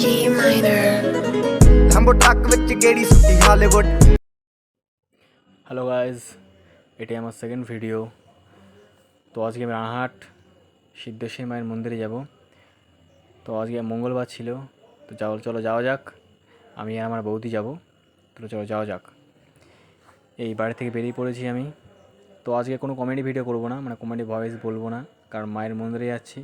D minor. Lambo truck with gedi sutti Hollywood. Hello guys, এটি আমার second video. তো আজকে আমি রানাঘাট সিদ্ধেশ্বরী মায়ের মন্দিরে যাব। তো আজকে মঙ্গলবার ছিল, তো চলো যাওয়া যাক। আমি আর আমার বৌদি যাব, তো চলো যাওয়া যাক। এই বাড়ি থেকে বেরিয়ে পড়েছি আমি। তো আজকে কোনো কমেডি ভিডিও করব না, মানে কমেডি ভয়েস বলবো না, কারণ মায়ের মন্দিরে যাচ্ছি।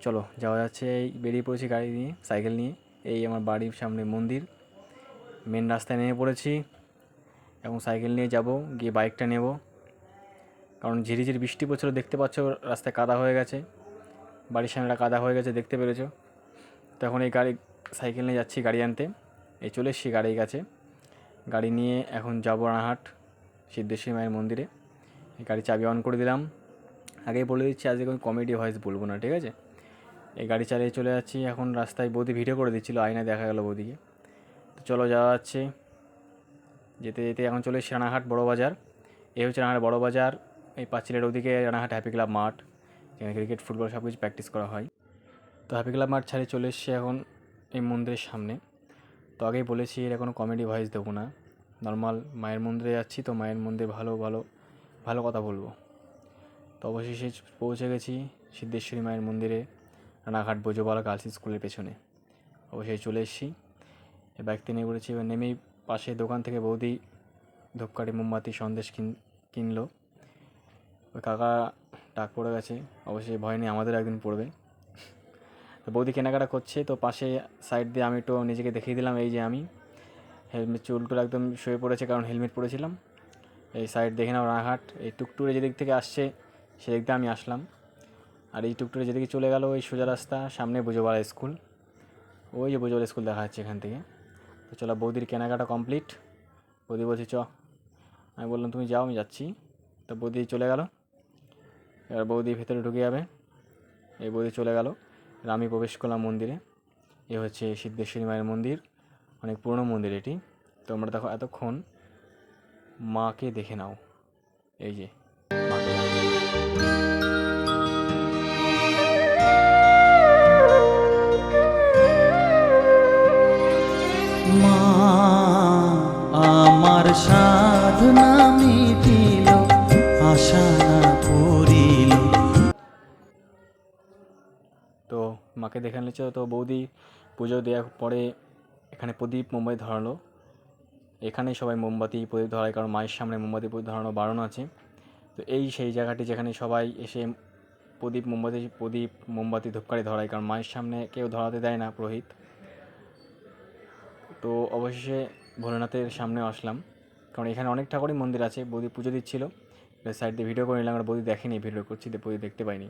চলো যাওয়া যাচ্ছে। এই বেরিয়ে পড়েছি গাড়ি নিয়ে, সাইকেল নিয়ে। এই আমার বাড়ির সামনে মন্দির, মেন রাস্তায় নেমে পড়েছি। এখন সাইকেল নিয়ে যাব, গিয়ে বাইকটা নেব, কারণ ঝিরিঝিরি বৃষ্টি পড়ছিল, দেখতে পাচ্ছ রাস্তায় কাদা হয়ে গেছে, বাড়ির সামনেটা কাদা হয়ে গেছে, দেখতে পেরেছো। তখন এই সাইকেল নিয়ে যাচ্ছি গাড়ি আনতে। এই চলে এসেছি গাড়ির কাছে, গাড়ি নিয়ে এখন যাব রানাঘাট সিদ্ধেশ্বরী মায়ের মন্দিরে। এই গাড়ি চাবি অন করে দিলাম। আগেই বলে দিচ্ছি, আজকে কোনো কমেডি ভয়েস বলবো না, ঠিক আছে। এই গাড়ি চালিয়ে চলে যাচ্ছি। এখন রাস্তায় বৌদি ভিডিও করে দিচ্ছিলো, আয়নায় দেখা গেল বৌদিকে। তো চলো যাওয়া যাচ্ছে। যেতে যেতে এখন চলে এসেছি রানাঘাট বড় বাজার। এই হচ্ছে রানাঘাট বড় বাজার। এই পাঁচিলের ওদিকে রানাঘাট হ্যাপি ক্লাব মাঠ, যেখানে ক্রিকেট ফুটবল সব কিছু প্র্যাকটিস করা হয়। তো হ্যাপি ক্লাব মাঠ ছাড়িয়ে চলে এসেছি এখন এই মন্দিরের সামনে। তো আগেই বলেছি এর কোনো কমেডি ভয়েস দেবো না, নর্মাল মায়ের মন্দিরে যাচ্ছি, তো মায়ের মন্দিরে ভালো কথা বলবো। তো অবশেষে পৌঁছে গেছি সিদ্ধেশ্বরী মায়ের মন্দিরে, রানাঘাট বোঝোবালা গার্লস স্কুলের পেছনে। অবশ্যই চলে এসেছি। এই বাইকতে নিয়ে পড়েছি। এবার নেমেই পাশে দোকান থেকে বৌদি ধূপকাঠি মোমবাতি সন্দেশ কিনলো। ওই কাকা ডাক পড়ে গেছে, অবশ্যই ভয় নেই, আমাদের একদিন পড়বে। তো বৌদি কেনাকাটা করছে, তো পাশে সাইড দিয়ে আমি একটু নিজেকে দেখিয়ে দিলাম। এই যে আমি হেলমেট, চুলটুল একদম শুয়ে পড়েছে, কারণ হেলমেট পরেছিলাম। এই সাইড দেখে নাও রানাঘাট। এই টুকটুরে যেদিক থেকে আসছে সেদিক দিয়ে আমি আসলাম, আর এই টুকটুরে যেদিকে চলে গেল ওই সোজা রাস্তা, সামনে বোঝোবালা স্কুল। ওই যে বোঝোবালা স্কুল দেখা যাচ্ছে এখান থেকে। তো চলো, বৌদির কেনাকাটা কমপ্লিট। বৌদি বলছি চ, আমি বললাম তুমি যাও, আমি যাচ্ছি। তো বৌদি চলে গেল। এবার বৌদি ভেতরে ঢুকে যাবে। এই বৌদি চলে গেল, আর আমি প্রবেশ করলাম মন্দিরে। এ হচ্ছে সিদ্ধেশ্বরী মায়ের মন্দির, অনেক পুরনো মন্দির এটি। তোমরা দেখো এতক্ষণ মাকে দেখে নাও, এই যে মাকে মা আমার সাধনা মিটিল, আশা না করিল। তো মাকে দেখে নিচ্ছে। তো বৌদি পুজো দেওয়ার পরে এখানে প্রদীপ মোমবাতি ধরালো। এখানেই সবাই মোমবাতি প্রদীপ ধরায়, কারণ মায়ের সামনে মোমবাতি প্রদীপ ধরানো বারণ আছে। তো এই সেই জায়গাটি যেখানে সবাই এসে প্রদীপ মোমবাতি ধূপকাঠি ধরায়, কারণ মায়ের সামনে কেউ ধরাতে দেয় না পুরোহিত। তো অবশেষে ভোলেনাথের সামনে আসলাম, কারণ এখানে অনেক ঠাকুরই মন্দির আছে। বৌদি পুজো দিচ্ছিল, সাইড দিয়ে ভিডিও করে নিলাম, আর বৌদি দেখেনি ভিডিও করছি, তো বৌদি দেখতে পাইনি।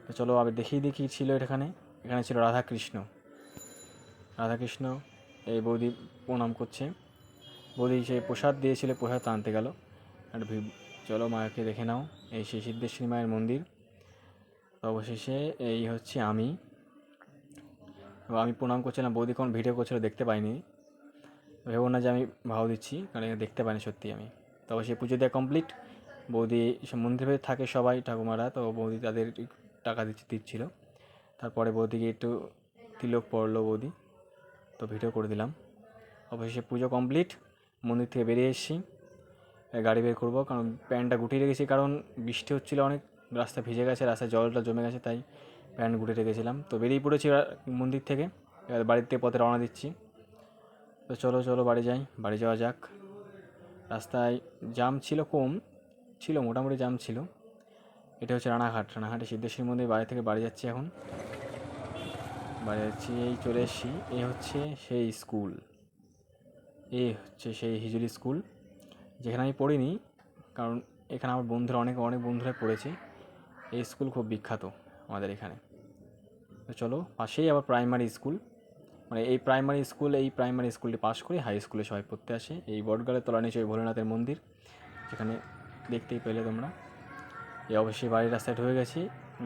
তো চলো আবার দেখিয়ে দেখি ছিল এখানে ছিল রাধাকৃষ্ণ। এই বৌদি প্রণাম করছে। বৌদি সে প্রসাদ দিয়েছিল, প্রসাদ আনতে গেল। আর চলো মাকে দেখে নাও, এই সেই সিদ্ধেশ্বরী মায়ের মন্দির। অবশেষে এই হচ্ছে আমি প্রণাম করছিলাম, বৌদি কোন ভিডিও করছিল দেখতে পাইনি। ভেবো না যে আমি ভাও দিচ্ছি, কারণ দেখতে পাইনি সত্যি আমি। তো অবশ্যই পুজো দেওয়া কমপ্লিট। বৌদি মন্দিরে থাকে সবাই ঠাকুমারা, তো বৌদি তাদের টাকা দিচ্ছিল। তারপরে বৌদিকে একটু তিলক পড়লো বৌদি, তো ভিডিও করে দিলাম। অবশেষে পুজো কমপ্লিট, মন্দির থেকে বেরিয়ে এসেছি। গাড়ি বের করবো, কারণ প্যান্টটা গুটিয়ে রেখেছি, কারণ বৃষ্টি হচ্ছিলো অনেক, রাস্তা ভিজে গেছে, রাস্তায় জলটা জমে গেছে, তাই প্যান্ট গুটিয়ে রেখেছিলাম। তো বেরিয়ে পড়েছি মন্দির থেকে। এবার বাড়ির থেকে পথে রওনা দিচ্ছি। তো চলো বাড়ি যাই, বাড়ি যাওয়া যাক। রাস্তায় জ্যাম ছিল, কম ছিল, মোটামুটি জ্যাম ছিল। এটা হচ্ছে রানাঘাটে সিদ্ধেশ্বরী মন্দির। বাড়ি থেকে বাড়ি যাচ্ছি এখন, বাড়ি যাচ্ছি। এই চলে এসেছি। এই হচ্ছে সেই স্কুল, এই হচ্ছে সেই হিজুলি স্কুল, যেখানে আমি পড়িনি, কারণ এখানে আমার বন্ধুরা অনেক বন্ধুরা পড়েছে। এই স্কুল খুব বিখ্যাত আমাদের এখানে। তো চলো, পাশেই আবার প্রাইমারি স্কুল, মানে এই প্রাইমারি স্কুলটি পাশ করে হাই স্কুলে সবাই পড়তে আসে। এই বটগালের তলা নিচে ভোলেনাথের মন্দির, যেখানে দেখতেই পেলে তোমরা। এই অবশ্যই বাড়ির রাস্তায় ঢুকে গেছি,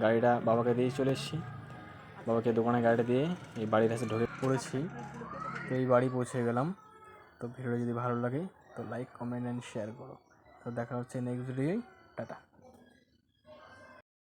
গাড়িটা বাবাকে দিয়ে চলে এসেছি। বাবাকে দোকানে গাড়িটা দিয়ে এই বাড়ির রাস্তায় ঢুকে পড়েছি। তো এই বাড়ি পৌঁছে গেলাম। তো ভিডিওটা যদি ভালো লাগে তো লাইক, কমেন্ট অ্যান্ড শেয়ার করো। তো দেখা হচ্ছে নেক্সট ভিডিওয়। টাটা।